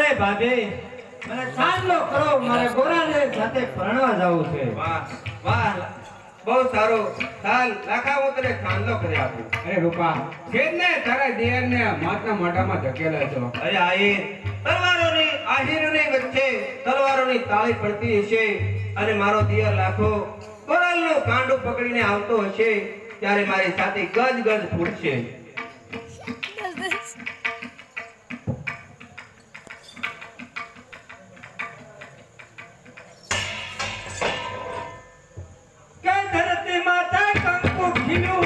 એ ભાભી મને ચાંદલો કરો, મારે ગોરાને સાથે પરણવા જવું છે. વાહ વાહ, બહુ સારું. ચાલ લાખા, હું તને ચાંદલો કરી આપું. અરે રૂપા, છે જ ને તારા દિયરને માથના મોઢામાં ધકેલા છો. અરે આહીર, તલવારોની આહીરોની વચ્ચે તલવારોની તાળી પડતી હશે અને મારો દિયર લાખો કોરલનું કાંડું પકડીને આવતો હશે ત્યારે મારી સાથે ગજ ગજ ફૂટશે. કે ધરતી માતા કંકુ ખીલું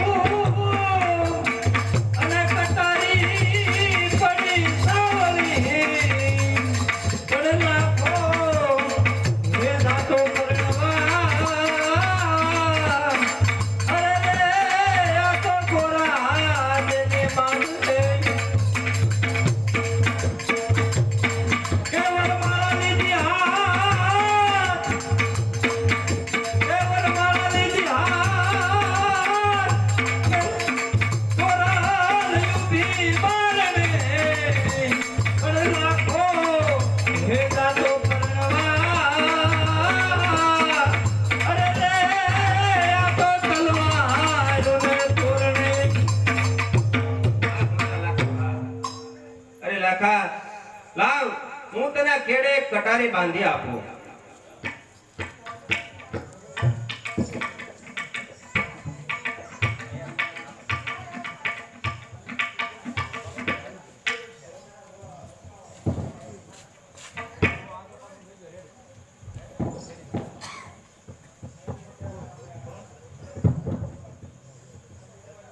અને કટારી પડી સાવલી પણ લાખો હે દાતો પરણવા. અરે રે આ તો ગોરા જેને બાંધે કેવળ મારા લીધી હાથ, કેવળ મારા લીધી હાથ, ગોરા યુપી બારણે પણ લાખો હે દાતો પરણવા. અરે રે આ તો તલવારોને તોરણે. અરે લાખા, લાવ, હું તને કેડે એક કટારી બાંધી આપું.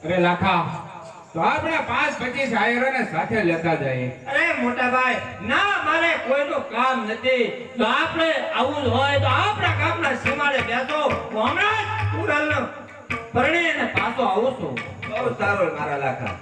અરે લાખા, તો આપણે 5-25 આયરોને સાથે લેતા જઈએ. અરે મોટા ભાઈ, ના મારે કોઈનું કામ નથી. જો આપણે આવું જ હોય તો આપણા ગામના સીમાડે બેસો. હું હમણાં જ કુરાલનો પરણીને પાછો આવું છું. બહુ સારું મારા લાખા.